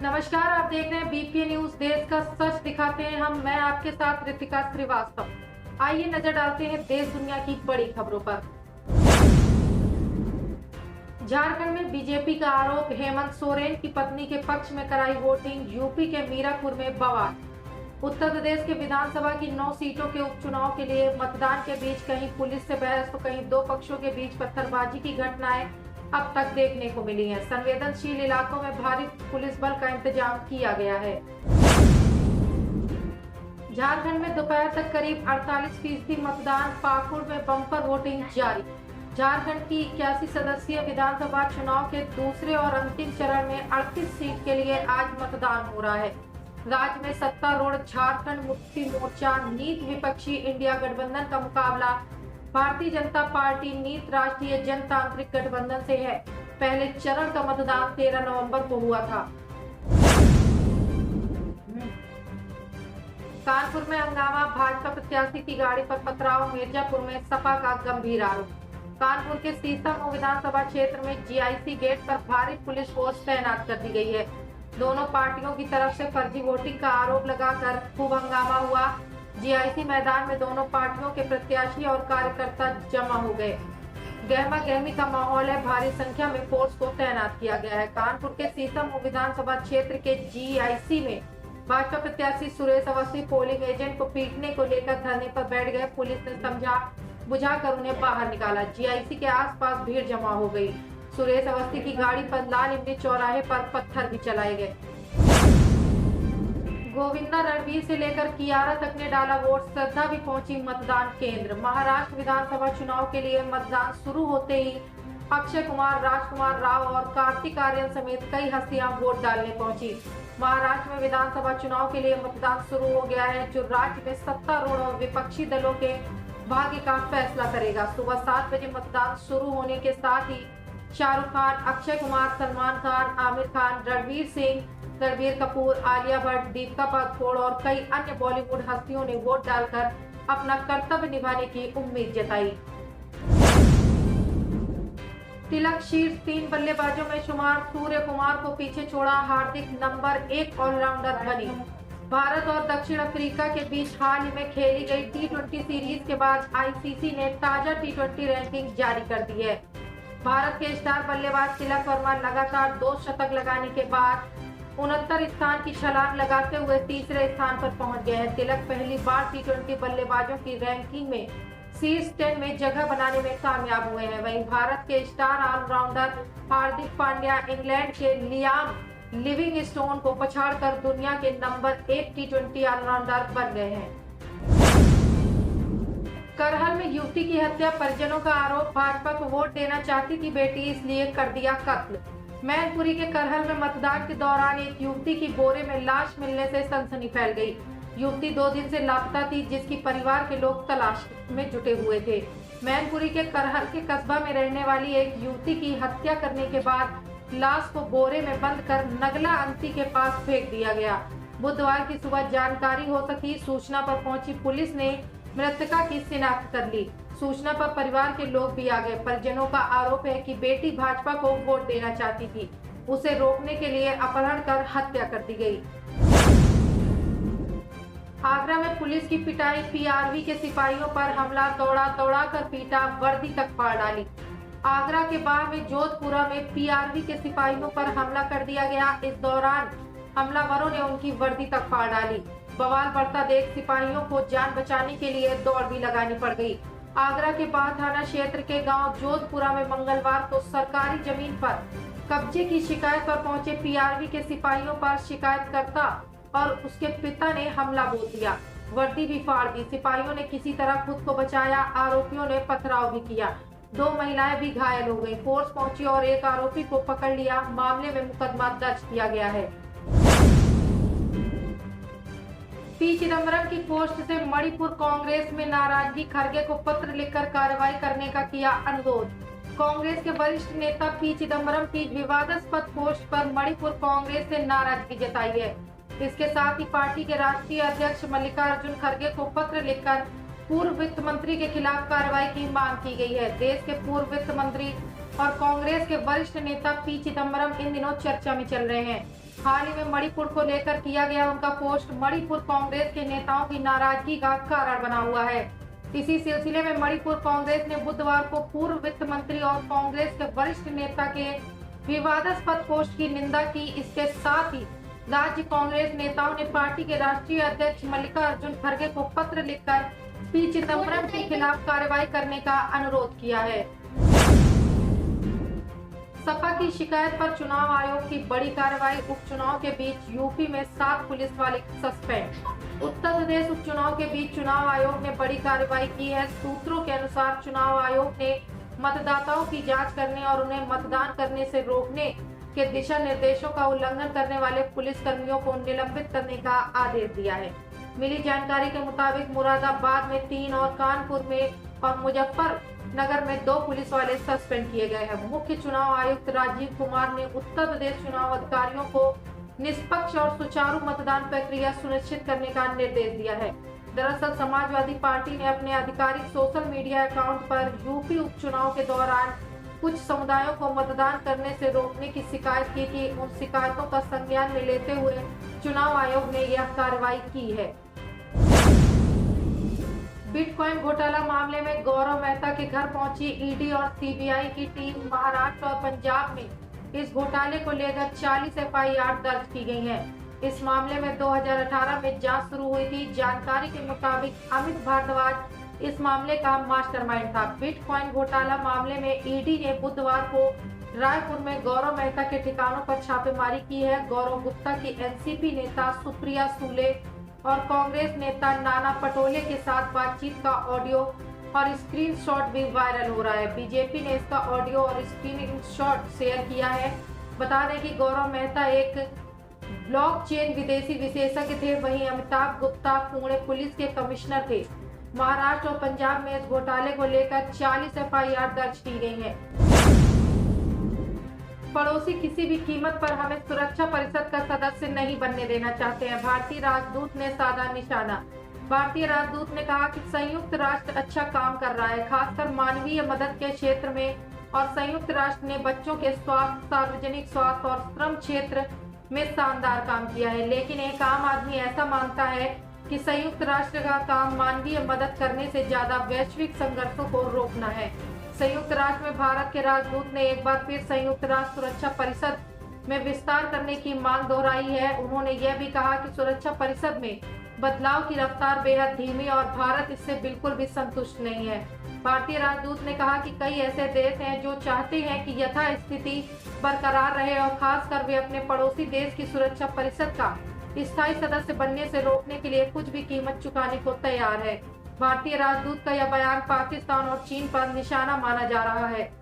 नमस्कार, आप देख रहे हैं बीपीए न्यूज। देश का सच दिखाते हैं हम। मैं आपके साथ रितिका श्रीवास्तव। आइए नजर डालते हैं देश दुनिया की बड़ी खबरों पर। झारखंड में बीजेपी का आरोप, हेमंत सोरेन की पत्नी के पक्ष में कराई वोटिंग। यूपी के मीरापुर में बवाल। उत्तर प्रदेश के विधानसभा की 9 सीटों के उपचुनाव के लिए मतदान के बीच कहीं पुलिस से बहस तो कहीं दो पक्षों के बीच पत्थरबाजी की घटनाएं अब तक देखने को मिली हैं। संवेदनशील इलाकों में भारी पुलिस बल का इंतजाम किया गया है। झारखंड में दोपहर तक करीब 48% मतदान। पाकुड़ में बम्पर वोटिंग जारी। झारखंड की 81 सदस्यीय विधानसभा चुनाव के दूसरे और अंतिम चरण में 38 सीट के लिए आज मतदान हो रहा है। राज्य में सत्तारूढ़ झारखंड मुक्ति मोर्चा नीत विपक्षी इंडिया गठबंधन का मुकाबला भारतीय जनता पार्टी नीत राष्ट्रीय जनतांत्रिक गठबंधन से है। पहले चरण का मतदान 13 नवंबर को हुआ था। कानपुर में हंगामा, भाजपा प्रत्याशी की गाड़ी पर पथराव। मिर्जापुर में सपा का गंभीर आरोप। कानपुर के सीतामऊ विधानसभा क्षेत्र में जीआईसी गेट पर भारी पुलिस फोर्स तैनात कर दी गई है। दोनों पार्टियों की तरफ से फर्जी वोटिंग का आरोप लगाकर खूब हंगामा हुआ। जीआईसी मैदान में दोनों पार्टियों के प्रत्याशी और कार्यकर्ता जमा हो गए। गहमा गहमी का माहौल है। भारी संख्या में फोर्स को तैनात किया गया है। कानपुर के सीतामऊ विधानसभा क्षेत्र के जीआईसी में भाजपा प्रत्याशी सुरेश अवस्थी पोलिंग एजेंट को पीटने को लेकर धरने पर बैठ गए। पुलिस ने समझा बुझाकर उन्हें बाहर निकाला। जीआईसी के आसपास भीड़ जमा हो गई। सुरेश अवस्थी की गाड़ी पर लाल इमली चौराहे पर पत्थर भी चलाए गए। गोविंदा रणवीर से लेकर कियारा तक ने डाला वोट। श्रद्धा भी पहुंची मतदान केंद्र। महाराष्ट्र विधानसभा चुनाव के लिए मतदान शुरू होते ही अक्षय कुमार, राजकुमार राव और कार्तिक आर्यन समेत कई हस्तियां वोट डालने पहुंची। महाराष्ट्र में विधानसभा चुनाव के लिए मतदान शुरू हो गया है, जो राज्य में सत्तारूढ़ और विपक्षी दलों के भाग्य का फैसला करेगा। सुबह 7 बजे मतदान शुरू होने के साथ ही शाहरुख खान, अक्षय कुमार, सलमान खान, आमिर खान, रणवीर सिंह, रणबीर कपूर, आलिया भट्ट, दीपिका पादुकोण और कई अन्य बॉलीवुड हस्तियों ने वोट डालकर अपना कर्तव्य निभाने की उम्मीद जताई। तिलक शीर्ष 3 बल्लेबाजों में शुमार। सूर्य कुमार को पीछे छोड़ा। हार्दिक नंबर 1 ऑलराउंडर बनी। भारत और दक्षिण अफ्रीका के बीच हाल ही में खेली गई T20 सीरीज के बाद आईसीसी ने ताजा T20 रैंकिंग जारी कर दी है। भारत के स्टार बल्लेबाज तिलक वर्मा लगातार 2 शतक लगाने के बाद 69 स्थान की छलांग लगाते हुए तीसरे स्थान पर पहुंच गए हैं। तिलक पहली बार T20 बल्लेबाजों की रैंकिंग में शीर्ष 10 में जगह बनाने में कामयाब हुए हैं। वहीं भारत के star allrounder Hardik Pandya England के लियाम लिविंगस्टोन को पछाड़कर दुनिया के नंबर 1 T20 ऑलराउंडर बन गए हैं। करहल में युवती की हत्या, परिजनों का आरोप। भाजपा को वोट देना चाहती थी बेटी, इसलिए कर दिया कत्ल। मैनपुरी के करहल में मतदान के दौरान एक युवती की बोरे में लाश मिलने से सनसनी फैल गई। युवती 2 दिन से लापता थी, जिसकी परिवार के लोग तलाश में जुटे हुए थे। मैनपुरी के करहल के कस्बा में रहने वाली एक युवती की हत्या करने के बाद लाश को बोरे में बंद कर नगला अंती के पास फेंक दिया गया। बुधवार की सुबह जानकारी हो सकी। सूचना पर पहुंची पुलिस ने मृतका की शिनाख्त कर ली। सूचना पर परिवार के लोग भी आ गए। परिजनों का आरोप है कि बेटी भाजपा को वोट देना चाहती थी, उसे रोकने के लिए अपहरण कर हत्या कर दी गई। आगरा में पुलिस की पिटाई, पीआरवी के सिपाहियों पर हमला, दौड़ा कर पीटा, वर्दी तक फाड़ डाली। आगरा के बाह में जोधपुरा में पीआरवी के सिपाहियों पर हमला कर दिया गया। इस दौरान हमलावरों ने उनकी वर्दी तक फाड़ डाली। बवाल बढ़ता देख सिपाहियों को जान बचाने के लिए दौड़ भी लगानी पड़ गई। आगरा के बाह थाना क्षेत्र के गांव जोधपुरा में मंगलवार को सरकारी जमीन पर कब्जे की शिकायत पर पहुंचे पीआरवी के सिपाहियों पर शिकायतकर्ता और उसके पिता ने हमला बोल दिया। वर्दी भी फाड़ दी। सिपाहियों ने किसी तरह खुद को बचाया। आरोपियों ने पथराव भी किया। 2 महिलाएं भी घायल हो गई। फोर्स पहुंची और एक आरोपी को पकड़ लिया। मामले में मुकदमा दर्ज किया गया है। पी चिदम्बरम की पोस्ट से मणिपुर कांग्रेस में नाराजगी। खरगे को पत्र लिखकर कार्रवाई करने का किया अनुरोध। कांग्रेस के वरिष्ठ नेता पी चिदम्बरम की विवादास्पद पोस्ट पर मणिपुर कांग्रेस से नाराजगी जताई है। इसके साथ ही पार्टी के राष्ट्रीय अध्यक्ष मल्लिकार्जुन खरगे को पत्र लिखकर पूर्व वित्त मंत्री के खिलाफ कार्रवाई की मांग की गई है। देश के पूर्व वित्त मंत्री और कांग्रेस के वरिष्ठ नेता पी चिदम्बरम इन दिनों चर्चा में चल रहे हैं। हाल ही में मणिपुर को लेकर किया गया उनका पोस्ट मणिपुर कांग्रेस के नेताओं की नाराजगी का कारण बना हुआ है। इसी सिलसिले में मणिपुर कांग्रेस ने बुधवार को पूर्व वित्त मंत्री और कांग्रेस के वरिष्ठ नेता के विवादास्पद पोस्ट की निंदा की। इसके साथ ही राज्य कांग्रेस नेताओं ने पार्टी के राष्ट्रीय अध्यक्ष मल्लिकार्जुन खड़गे को पत्र लिखकर पी चिदम्बरम के खिलाफ कार्रवाई करने का अनुरोध किया है। सपा की शिकायत पर चुनाव आयोग की बड़ी कार्रवाई। उपचुनाव के बीच यूपी में 7 पुलिस वाले सस्पेंड। उत्तर प्रदेश उपचुनाव के बीच चुनाव आयोग ने बड़ी कार्रवाई की है। सूत्रों के अनुसार चुनाव आयोग ने मतदाताओं की जांच करने और उन्हें मतदान करने से रोकने के दिशा निर्देशों का उल्लंघन करने वाले पुलिस कर्मियों को निलंबित करने का आदेश दिया है। मिली जानकारी के मुताबिक मुरादाबाद में 3 और कानपुर में और मुजफ्फरनगर में 2 पुलिस वाले सस्पेंड किए गए हैं। मुख्य चुनाव आयुक्त राजीव कुमार ने उत्तर प्रदेश चुनाव अधिकारियों को निष्पक्ष और सुचारू मतदान प्रक्रिया सुनिश्चित करने का निर्देश दिया है। दरअसल समाजवादी पार्टी ने अपने आधिकारिक सोशल मीडिया अकाउंट पर यूपी उपचुनाव के दौरान कुछ समुदायों को मतदान करने से रोकने की शिकायत की कि उन शिकायतों का संज्ञान में लेते हुए चुनाव आयोग ने यह कार्रवाई की है। बिटकॉइन घोटाला मामले में गौरव मेहता के घर पहुंची ईडी और सीबीआई की टीम। महाराष्ट्र और पंजाब में इस घोटाले को लेकर 40 एफआईआर दर्ज की गई है। इस मामले में 2018 में जांच शुरू हुई थी। जानकारी के मुताबिक अमित भारद्वाज इस मामले का मास्टरमाइंड था। बिटकॉइन घोटाला मामले में ईडी ने बुधवार को रायपुर में गौरव मेहता के ठिकानों पर छापेमारी की है। गौरव गुप्ता की एनसीपी नेता सुप्रिया सूले और कांग्रेस नेता नाना पटोले के साथ बातचीत का ऑडियो और स्क्रीनशॉट भी वायरल हो रहा है। बीजेपी ने इसका ऑडियो और स्क्रीनशॉट शेयर किया है। बता दें कि गौरव मेहता एक ब्लॉकचेन विदेशी विशेषज्ञ थे। वहीं अमिताभ गुप्ता पुणे पुलिस के कमिश्नर थे। महाराष्ट्र और पंजाब में इस घोटाले को लेकर 40 एफआईआर दर्ज की गई है। पड़ोसी किसी भी कीमत पर हमें सुरक्षा परिषद का सदस्य नहीं बनने देना चाहते हैं। भारतीय राजदूत ने साधा निशाना। भारतीय राजदूत ने कहा कि संयुक्त राष्ट्र अच्छा काम कर रहा है, खासकर मानवीय मदद के क्षेत्र में, और संयुक्त राष्ट्र ने बच्चों के स्वास्थ्य, सार्वजनिक स्वास्थ्य और श्रम क्षेत्र में शानदार काम किया है। लेकिन एक आम आदमी ऐसा मानता है कि संयुक्त राष्ट्र का काम मानवीय मदद करने से ज्यादा वैश्विक संघर्षों को रोकना है। संयुक्त राष्ट्र में भारत के राजदूत ने एक बार फिर संयुक्त राष्ट्र सुरक्षा परिषद में विस्तार करने की मांग दोहराई है। उन्होंने यह भी कहा कि सुरक्षा परिषद में बदलाव की रफ्तार बेहद धीमी और भारत इससे बिल्कुल भी संतुष्ट नहीं है। भारतीय राजदूत ने कहा कि कई ऐसे देश हैं जो चाहते हैं कि यथास्थिति बरकरार रहे और खासकर वे अपने पड़ोसी देश की सुरक्षा परिषद का स्थायी सदस्य बनने से रोकने के लिए कुछ भी कीमत चुकाने को तैयार है। भारतीय राजदूत का यह बयान पाकिस्तान और चीन पर निशाना माना जा रहा है।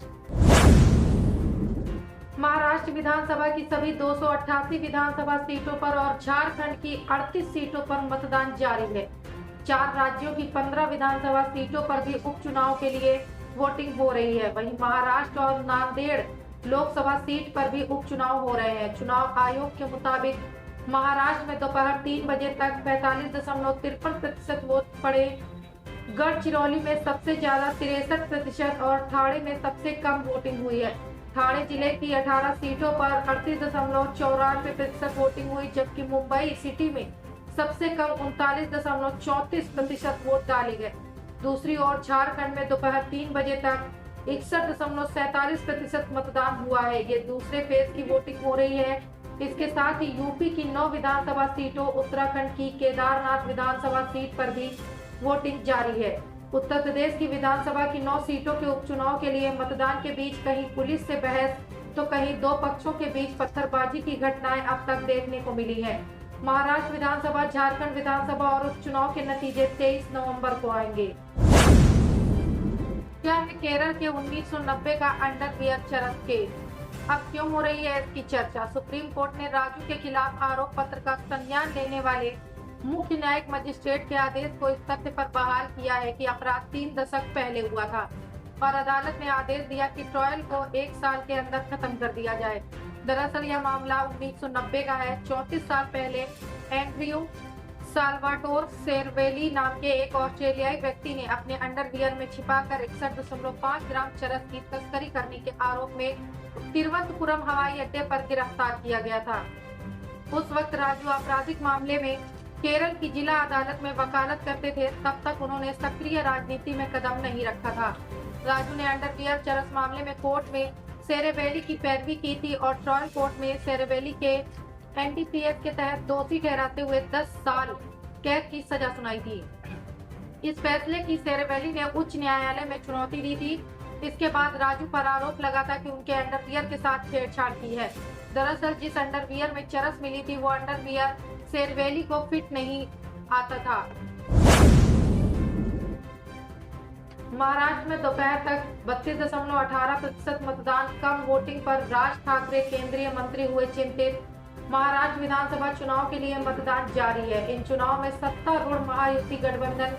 महाराष्ट्र विधानसभा की सभी 288 विधानसभा सीटों पर और झारखंड की 38 सीटों पर मतदान जारी है। 4 राज्यों की 15 विधानसभा सीटों पर भी उपचुनाव के लिए वोटिंग हो रही है। वहीं महाराष्ट्र और नांदेड़ लोकसभा सीट पर भी उपचुनाव हो रहे हैं। चुनाव आयोग के मुताबिक महाराष्ट्र में दोपहर 3 बजे तक 45.53% वोट पड़े। गढ़चिरौली में सबसे ज्यादा 63% और ठाणे में सबसे कम वोटिंग हुई है। ठाणे जिले की 18 सीटों पर 38.94% वोटिंग हुई, जबकि मुंबई सिटी में सबसे कम 39.34% वोट डाले गए। दूसरी ओर झारखंड में दोपहर 3 बजे तक 61.47% मतदान हुआ है। ये दूसरे फेज की वोटिंग हो रही है। इसके साथ ही यूपी की 9 विधानसभा सीटों, उत्तराखंड की केदारनाथ विधानसभा सीट पर भी वोटिंग जारी है। उत्तर प्रदेश की विधानसभा की 9 सीटों के उपचुनाव के लिए मतदान के बीच कहीं पुलिस से बहस तो कहीं 2 पक्षों के बीच पत्थरबाजी की घटनाएं अब तक देखने को मिली हैं। महाराष्ट्र विधानसभा, झारखंड विधानसभा और उपचुनाव के नतीजे 23 नवंबर को आएंगे। क्या है केरल के 1990 का अंडरवियर चरस केस? अब क्यों हो रही है इसकी चर्चा? सुप्रीम कोर्ट ने राजू के खिलाफ आरोप पत्र का संज्ञान लेने वाले मुख्य न्यायिक मजिस्ट्रेट के आदेश को इस तथ्य पर बहाल किया है कि अपराध 3 दशक पहले हुआ था और अदालत ने आदेश दिया कि ट्रायल को 1 साल के अंदर खत्म कर दिया जाए। दरअसल यह मामला 1990 का है। 34 साल पहले एंड्रयू साल्वाटोर सेरवेली नाम के एक ऑस्ट्रेलियाई व्यक्ति ने अपने अंडरवियर में छिपाकर 61.5 ग्राम चरस की तस्करी करने के आरोप में तिरुवनंतपुरम हवाई अड्डे पर गिरफ्तार किया गया था। उस वक्त राजू आपराधिक मामले में केरल की जिला अदालत में वकालत करते थे, तब तक उन्होंने सक्रिय राजनीति में कदम नहीं रखा था। राजू ने अंडरवियर चरस मामले में कोर्ट में सेरेबेली की पैरवी की थी और ट्रायल कोर्ट में सेरेबेली के एनडीपीएस के तहत दोषी ठहराते हुए 10 साल कैद की सजा सुनाई थी। इस फैसले की सेरेबेली ने उच्च न्यायालय में चुनौती दी थी। इसके बाद राजू पर आरोप लगा था कि उनके अंडरवियर के साथ छेड़छाड़ की है। दरअसल जिस अंडरवियर में चरस मिली थी वो अंडरवियर सेरेबेली को फिट नहीं आता था। महाराष्ट्र में दोपहर तक 32.18% मतदान, कम वोटिंग पर राज ठाकरे केंद्रीय मंत्री हुए चिंतित। महाराष्ट्र विधानसभा चुनाव के लिए मतदान जारी है। इन चुनाव में सत्तारूढ़ महायुति गठबंधन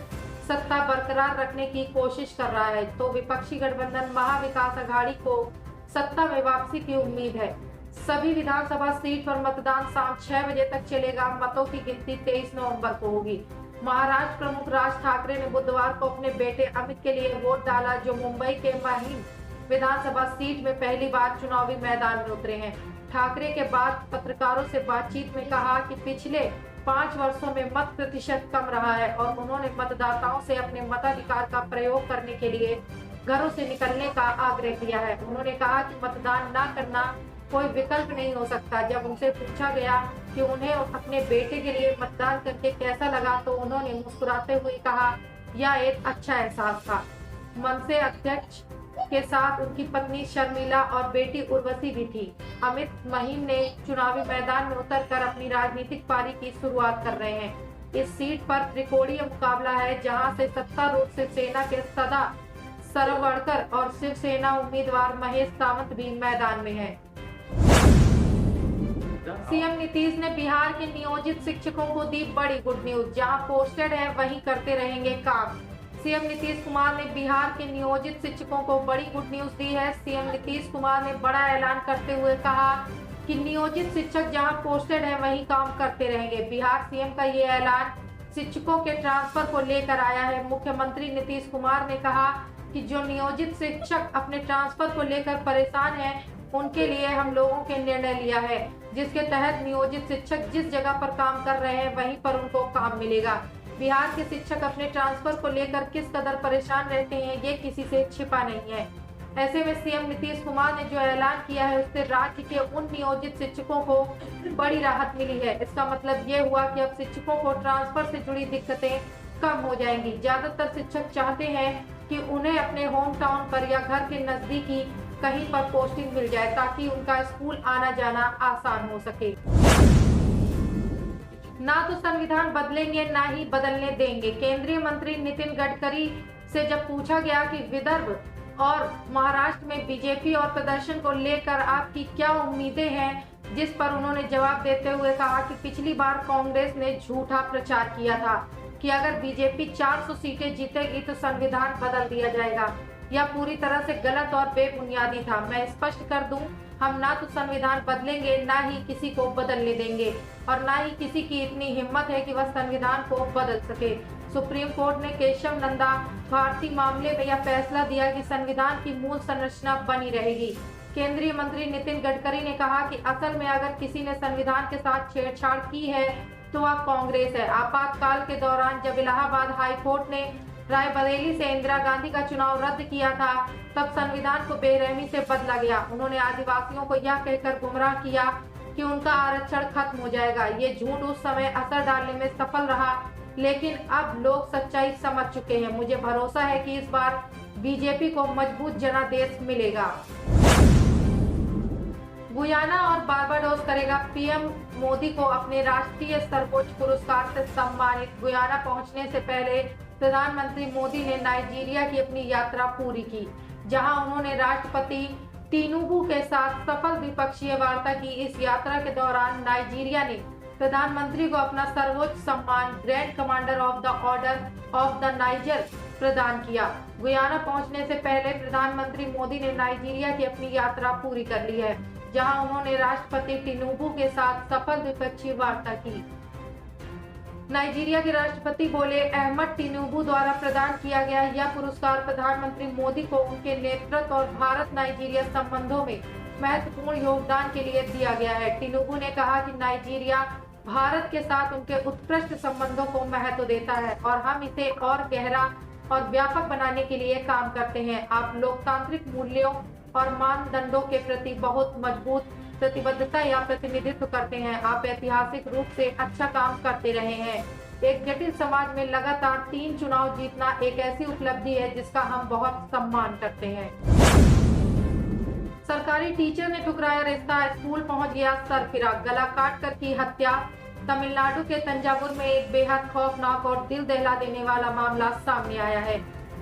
सत्ता बरकरार रखने की कोशिश कर रहा है, तो विपक्षी गठबंधन महाविकास अघाड़ी को सत्ता में वापसी की उम्मीद है। सभी विधानसभा सीट पर मतदान शाम 6 बजे तक चलेगा। मतों की गिनती 23 नवंबर को होगी। महाराष्ट्र प्रमुख राज ठाकरे ने बुधवार को अपने बेटे अमित के लिए वोट डाला, जो मुंबई के महिम विधानसभा सीट में पहली बार चुनावी मैदान में उतरे हैं। ठाकरे के बाद पत्रकारों से बातचीत में कहा कि पिछले 5 वर्षों में मत प्रतिशत कम रहा है और उन्होंने मतदाताओं से अपने मताधिकार का प्रयोग करने के लिए घरों से निकलने का आग्रह किया है। उन्होंने कहा कि मतदान न करना कोई विकल्प नहीं हो सकता। जब उनसे पूछा गया कि उन्हें अपने बेटे के लिए मतदान करके कैसा लगा, तो उन्होंने मुस्कुराते हुए कहा, यह एक अच्छा एहसास था। मनसे अध्यक्ष के साथ उनकी पत्नी शर्मिला और बेटी उर्वशी भी थी। अमित महिम ने चुनावी मैदान में उतरकर अपनी राजनीतिक पारी की शुरुआत कर रहे हैं। इस सीट पर त्रिकोणीय मुकाबला है, जहां से सत्तारूढ़ शिवसेना के सदा सरवड़कर और शिवसेना उम्मीदवार महेश सावंत भी मैदान में है। सीएम नीतीश ने बिहार के नियोजित शिक्षकों को दी बड़ी गुड न्यूज। जहां पोस्टेड है वहीं करते रहेंगे काम। सीएम नीतीश कुमार ने बिहार के नियोजित शिक्षकों को बड़ी गुड न्यूज दी है। सीएम नीतीश कुमार ने बड़ा ऐलान करते हुए कहा कि नियोजित शिक्षक जहां पोस्टेड है वहीं काम करते रहेंगे। बिहार सीएम का ये ऐलान शिक्षकों के ट्रांसफर को लेकर आया है। मुख्यमंत्री नीतीश कुमार ने कहा कि जो नियोजित शिक्षक अपने ट्रांसफर को लेकर परेशान हैं, उनके लिए हम लोगों के निर्णय लिया है, जिसके तहत नियोजित शिक्षक जिस जगह पर काम कर रहे हैं वहीं पर उनको काम मिलेगा। बिहार के शिक्षक अपने ट्रांसफर को लेकर किस कदर परेशान रहते हैं, ये किसी से छिपा नहीं है। ऐसे में सीएम नीतीश कुमार ने जो ऐलान किया है, उससे राज्य के उन नियोजित शिक्षकों को बड़ी राहत मिली है। इसका मतलब ये हुआ कि अब शिक्षकों को ट्रांसफर से जुड़ी दिक्कतें कम हो जाएंगी। ज्यादातर शिक्षक चाहते हैं कि उन्हें अपने होम टाउन पर या घर के नजदीकी कहीं पर पोस्टिंग मिल जाए, ताकि उनका स्कूल आना जाना आसान हो सके। ना तो संविधान बदलेंगे ना ही बदलने देंगे। केंद्रीय मंत्री नितिन गडकरी से जब पूछा गया कि विदर्भ और महाराष्ट्र में बीजेपी और प्रदर्शन को लेकर आपकी क्या उम्मीदें हैं, जिस पर उन्होंने जवाब देते हुए कहा कि पिछली बार कांग्रेस ने झूठा प्रचार किया था कि अगर बीजेपी 400 सीटें जीतेगी तो संविधान बदल दिया जाएगा। यह पूरी तरह से गलत और बेबुनियादी था। मैं स्पष्ट कर दूं, हम ना तो संविधान बदलेंगे, ना ही किसी को बदलने देंगे और ना ही किसी की इतनी हिम्मत है कि वह संविधान को बदल सके। सुप्रीम कोर्ट ने केशव नंदा भारती मामले में यह फैसला दिया कि संविधान की मूल संरचना बनी रहेगी। केंद्रीय मंत्री नितिन गडकरी ने कहा कि असल में अगर किसी ने संविधान के साथ छेड़छाड़ की है तो वह कांग्रेस है। आपातकाल के दौरान जब इलाहाबाद हाई कोर्ट ने रायबरेली से इंदिरा गांधी का चुनाव रद्द किया था, तब संविधान को बेरहमी से बदला गया। उन्होंने आदिवासियों को यह कहकर गुमराह किया कि उनका आरक्षण खत्म हो जाएगा। ये झूठ उस समय असर डालने में सफल रहा, लेकिन अब लोग सच्चाई समझ चुके हैं। मुझे भरोसा है कि इस बार बीजेपी को मजबूत जनादेश मिलेगा। गुयाना और बारबाडोस करेगा पीएम मोदी को अपने राष्ट्रीय सर्वोच्च पुरस्कार से सम्मानित। गुयाना पहुंचने से पहले प्रधानमंत्री मोदी ने नाइजीरिया की अपनी यात्रा पूरी की, जहां उन्होंने राष्ट्रपति टिनुबू के साथ सफल द्विपक्षीय वार्ता की। इस यात्रा के दौरान नाइजीरिया ने प्रधानमंत्री को अपना सर्वोच्च सम्मान grand commander of the order of the niger प्रदान किया। गुयाना पहुंचने से पहले प्रधानमंत्री मोदी ने नाइजीरिया की अपनी यात्रा पूरी कर ली है, जहां उन्होंने राष्ट्रपति टिनुबू के साथ सफल द्विपक्षीय वार्ता की। नाइजीरिया के राष्ट्रपति बोले, अहमद टिनुबू द्वारा प्रदान किया गया यह पुरस्कार प्रधानमंत्री मोदी को उनके नेतृत्व और भारत नाइजीरिया संबंधों में महत्वपूर्ण योगदान के लिए दिया गया है। टिनुबू ने कहा कि नाइजीरिया भारत के साथ उनके उत्कृष्ट संबंधों को महत्व देता है और हम इसे और गहरा और व्यापक बनाने के लिए काम करते हैं। आप लोकतांत्रिक मूल्यों और मानदंडों के प्रति बहुत मजबूत प्रतिबद्धता या प्रतिनिधित्व करते हैं। आप ऐतिहासिक रूप से अच्छा काम करते रहे हैं। एक जटिल समाज में लगातार 3 चुनाव जीतना एक ऐसी उपलब्धि है जिसका हम बहुत सम्मान करते हैं। सरकारी टीचर ने ठुकराया रिश्ता, स्कूल पहुंच गया सरफिरा, गला काट कर की हत्या। तमिलनाडु के तंजावुर में एक बेहद खौफनाक और दिल दहला देने वाला मामला सामने आया है।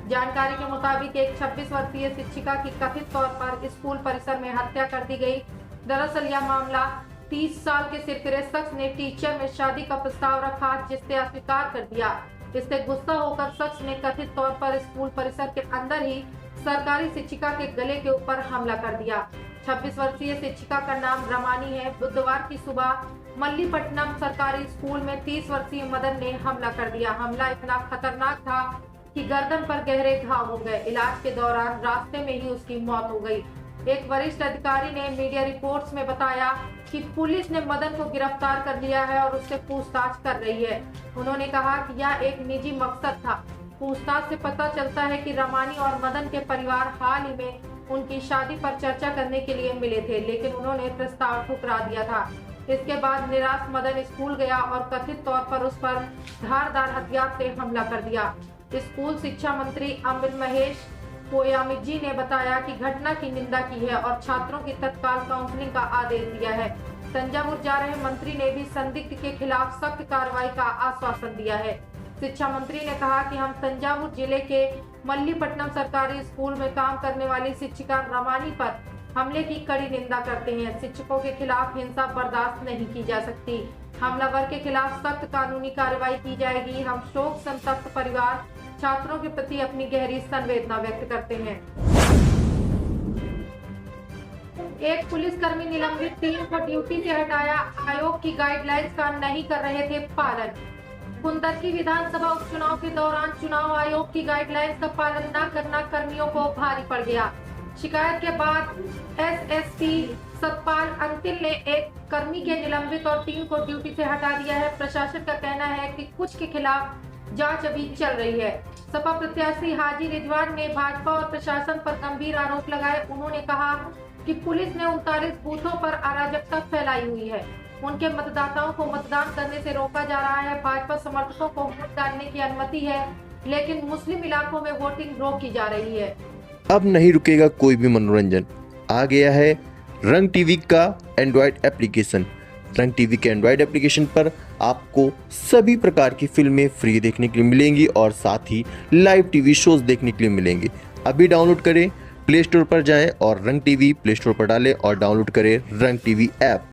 जानकारी के मुताबिक एक 26 वर्षीय शिक्षिका की कथित तौर पर स्कूल परिसर में हत्या कर दी गई। दरअसल यह मामला 30 साल के सिरफिरे शख्स ने टीचर में शादी का प्रस्ताव रखा, जिससे अस्वीकार कर दिया। इससे गुस्सा होकर शख्स ने कथित तौर पर स्कूल परिसर के अंदर ही सरकारी शिक्षिका के गले के ऊपर हमला कर दिया। 26 वर्षीय शिक्षिका का नाम रमानी है। बुधवार की सुबह मल्लीपट्टनम सरकारी स्कूल में 30 वर्षीय मदन ने हमला कर दिया। हमला इतना खतरनाक था कि गर्दन पर गहरे घाव हो गए। इलाज के दौरान रास्ते में ही उसकी मौत हो गई। एक वरिष्ठ अधिकारी ने मीडिया रिपोर्ट्स में बताया कि पुलिस ने मदन को गिरफ्तार कर लिया है और उससे पूछताछ कर रही है। उन्होंने कहा कि यह एक निजी मकसद था। पूछताछ से पता चलता है कि रमानी और मदन के परिवार हाल ही में उनकी शादी पर चर्चा करने के लिए मिले थे, लेकिन उन्होंने प्रस्ताव ठुकरा दिया था। इसके बाद निराश मदन स्कूल गया और कथित तौर पर उस पर धारदार हथियार से हमला कर दिया। स्कूल शिक्षा मंत्री अमिल महेश पोयामिजी ने बताया कि घटना की निंदा की है और छात्रों की तत्काल काउंसलिंग का आदेश दिया है। तंजावुर जा रहे मंत्री ने भी संदिग्ध के खिलाफ सख्त कार्रवाई का आश्वासन दिया है। शिक्षा मंत्री ने कहा कि हम तंजावुर जिले के मल्लीपट्टनम सरकारी स्कूल में काम करने वाली शिक्षिका रमानी पर हमले की कड़ी निंदा करते हैं। शिक्षकों के खिलाफ हिंसा बर्दाश्त नहीं की जा सकती। हमलावर के खिलाफ सख्त कानूनी कार्रवाई की जाएगी। हम शोक संतप्त परिवार छात्रों के प्रति अपनी गहरी संवेदना व्यक्त करते हैं। एक पुलिसकर्मी निलंबित, 3 को ड्यूटी से हटाया। आयोग की गाइडलाइंस का नहीं कर रहे थे पालन। कुंदरकी विधानसभा उपचुनाव के दौरान चुनाव आयोग की गाइडलाइंस का पालन न करना कर्मियों को भारी पड़ गया। शिकायत के बाद एसएसपी सतपाल अंतिल ने एक कर्मी के निलंबित और 3 को ड्यूटी से हटा दिया है। प्रशासन का कहना है कि कुछ के खिलाफ जांच अभी चल रही है। सपा प्रत्याशी हाजी रिजवान ने भाजपा और प्रशासन पर गंभीर आरोप लगाए। उन्होंने कहा कि पुलिस ने 39 बूथों पर अराजकता फैलाई हुई है। उनके मतदाताओं को मतदान करने से रोका जा रहा है। भाजपा समर्थकों को वोट डालने की अनुमति है, लेकिन मुस्लिम इलाकों में वोटिंग रोकी जा रही है। अब नहीं रुकेगा कोई भी मनोरंजन। आ गया है रंग टीवी का एंड्रॉयड एप्लीकेशन। रंग टीवी के एंड्रॉयड एप्लीकेशन पर आपको सभी प्रकार की फिल्में फ्री देखने के लिए मिलेंगी और साथ ही लाइव टीवी शोज देखने के लिए मिलेंगे। अभी डाउनलोड करें, प्ले स्टोर पर जाएं और रंग टीवी प्ले स्टोर पर डालें और डाउनलोड करें रंग टीवी ऐप।